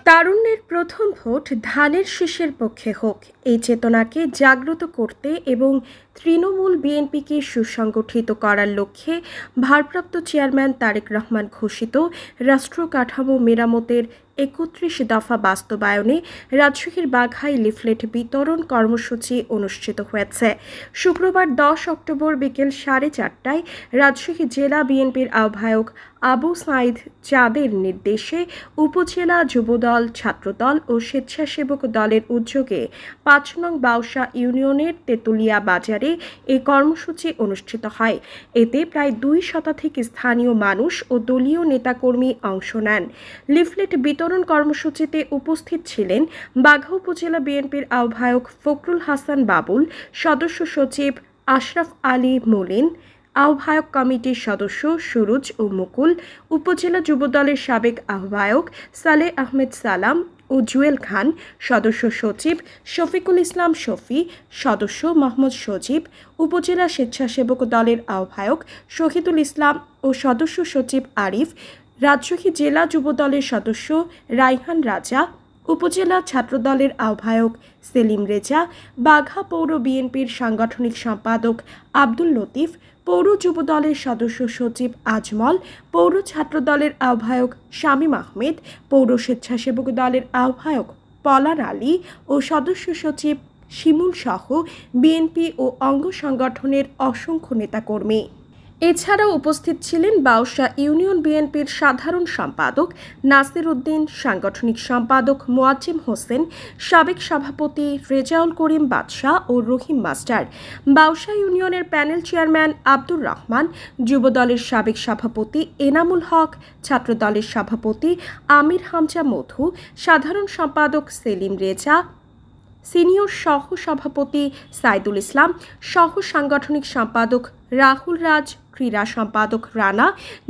তারুণ্যের প্রথম ভোট ধানের শীষের পক্ষে হোক, এই চেতনাকে জাগ্রত করতে এবং তৃণমূল বিএনপিকে সুসংগঠিত করার লক্ষ্যে ভারপ্রাপ্ত চেয়ারম্যান তারেক রহমান ঘোষিত রাষ্ট্র কাঠামো মেরামতের ৩১ দফা বাস্তবায়নে রাজশাহীর বাঘায় লিফলেট বিতরণ কর্মসূচি অনুষ্ঠিত হয়েছে। শুক্রবার ১০ অক্টোবর বিকেল ৪:৩০টায় রাজশাহী জেলা বিএনপির আহ্বায়ক আবু সাঈদ চাঁদের নির্দেশে উপজেলা যুবদল, ছাত্রদল ও স্বেচ্ছাসেবক দলের উদ্যোগে ৫ নং বাউসা ইউনিয়নের তেঁতুলিয়া বাজারে এই কর্মসূচি অনুষ্ঠিত হয়। এতে প্রায় ২ শতাধিক স্থানীয় মানুষ ও দলীয় নেতাকর্মী অংশ নেন। লিফলেট বিতরণ কর্মসূচিতে উপস্থিত ছিলেন বাঘা উপজেলা বিএনপির আহ্বায়ক ফখরুল হাসান বাবুল, সদস্য সচিব আশরাফ আলী মলিন, আহ্বায়ক কমিটির সদস্য সুরুজ ও মুকুল, উপজেলা যুবদলের সাবেক আহ্বায়ক সালেহ আহমেদ সালাম ও জুয়েল খান, সদস্য সচিব শফিকুল ইসলাম শফি, সদস্য মোহাম্মদ সজীব, উপজেলা স্বেচ্ছাসেবক দলের আহ্বায়ক শহীদুল ইসলাম ও সদস্য সচিব আরিফ, রাজশাহী জেলা যুবদলের সদস্য রাইহান রাজা, উপজেলা ছাত্রদলের আহ্বায়ক সেলিম রেজা, বাঘা পৌর বিএনপির সাংগঠনিক সম্পাদক আব্দুল লতিফ, পৌর যুবদলের সদস্য সচিব আজমল, পৌর ছাত্রদলের আহ্বায়ক শামীম আহমেদ, পৌর স্বেচ্ছাসেবক দলের আহ্বায়ক পলার আলী ও সদস্য সচিব শিমুল সহ বিএনপি ও অঙ্গ সংগঠনের অসংখ্য নেতাকর্মী। এছাড়াও উপস্থিত ছিলেন বাউসা ইউনিয়ন বিএনপির সাধারণ সম্পাদক নাসির উদ্দিন, সাংগঠনিক সম্পাদক মোয়াজ্জেম হোসেন, সাবেক সভাপতি রেজাউল করিম বাদশা ও রহিম মাস্টার, বাউসা ইউনিয়নের প্যানেল চেয়ারম্যান আব্দুর রহমান, যুবদলের সাবেক সভাপতি এনামুল হক, ছাত্রদলের সভাপতি আমির হামজা মধু, সাধারণ সম্পাদক সেলিম রেজা, সিনিয়র সহ সভাপতি সাইদুল ইসলাম, সহ সাংগঠনিক সম্পাদক রাহুল রাজ, ক্রীড়া সম্পাদক রানা,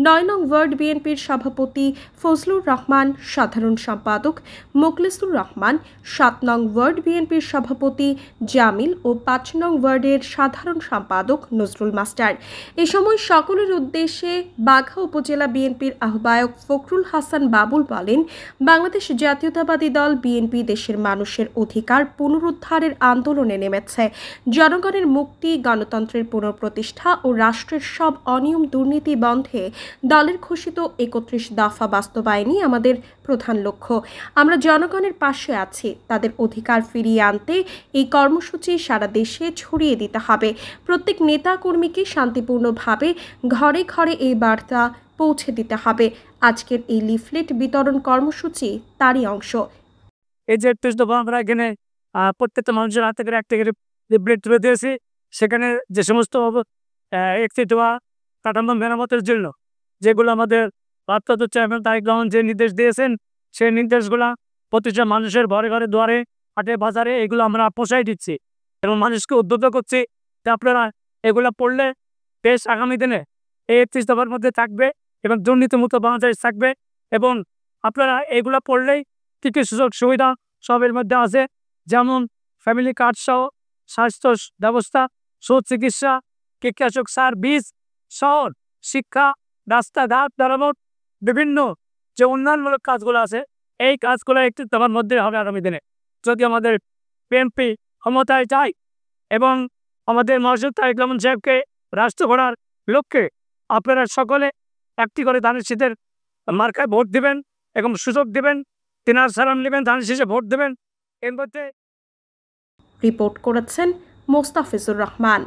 ৯ নং ওয়ার্ড বিএনপির সভাপতি ফজলুর রহমান, সাধারণ সম্পাদক মোখলেসুর রহমান, ৭ নং ওয়ার্ড বিএনপির সভাপতি জামিল ও ৫ নং ওয়ার্ডের সাধারণ সম্পাদক নজরুল মাস্টার। এ সময় সকলের উদ্দেশ্যে বাঘা উপজেলা বিএনপির আহ্বায়ক ফখরুল হাসান বাবুল বলেন, বাংলাদেশ জাতীয়তাবাদী দল বিএনপি দেশের মানুষের অধিকার পুনরুদ্ধারের আন্দোলনে নেমেছে। জনগণের মুক্তি, গণতন্ত্রের পুনঃপ্রতিষ্ঠা ও রাষ্ট্রের সব অনিয়ম দুর্নীতি বন্ধে দলের ঘোষিত ৩১ দফা বাস্তবায়নই আমাদের প্রধান লক্ষ্য। আমরা জনগণের পাশে আছি। তাদের অধিকার ফিরিয়ে আনতে এই কর্মসূচি সারা দেশে ছড়িয়ে দিতে হবে। প্রত্যেক নেতা কর্মীকে শান্তিপূর্ণভাবে ঘরে ঘরে এই বার্তা পৌঁছে দিতে হবে। আজকের এই লিফলেট বিতরণ কর্মসূচি তারই অংশ। এই যে ৩১ দফা আমরা এখানে প্রত্যেকটা মানুষের হাতে করে একটা করে লিফলেট তুলে দিয়েছি। সেখানে যে সমস্ত ৩১ দফা কাঠামো মেরামতের জন্য যেগুলো আমাদের ভারপ্রাপ্ত চেয়ারম্যান তারেক রহমান যে নির্দেশ দিয়েছেন, সেই নির্দেশগুলো প্রতিটা মানুষের ঘরে ঘরে দুয়ারে, হাটে বাজারে এগুলো আমরা পৌঁছাই দিচ্ছি এবং মানুষকে উদ্বুদ্ধ করছি যে আপনারা এগুলো পড়লে দেশ আগামী দিনে এই ৩১ দফার মধ্যে থাকবে এবং দুর্নীতিমুক্ত বাংলাদেশ থাকবে। এবং আপনারা এগুলো পড়লেই কী কী সুযোগ সুবিধা সবের মধ্যে আছে, যেমন ফ্যামিলি কার্ড সহ স্বাস্থ্য ব্যবস্থা, সুচিকিৎসা, কীটনাশক সার, বীজ, শহর, শিক্ষা, রাস্তাঘাট মেরামত, বিভিন্ন যে উন্নয়নমূলক কাজগুলো আছে এই কাজগুলো ৩১ দফার মধ্যে হবে আগামী দিনে। যদি আমাদের বিএনপি ক্ষমতায় যায় এবং আমাদের মহাসচিব তারেক রহমান সাহেবকে রাষ্ট্র গড়ার লক্ষ্যে আপনারা সকলে একটি করে ধানের শীষের মার্কায় ভোট দেবেন এবং সুযোগ দেবেন, তিনার সালাম নেবেন, ধানের শীষে ভোট দেবেন। এর মধ্যে রিপোর্ট করেছেন মোস্তাফিজুর রহমান।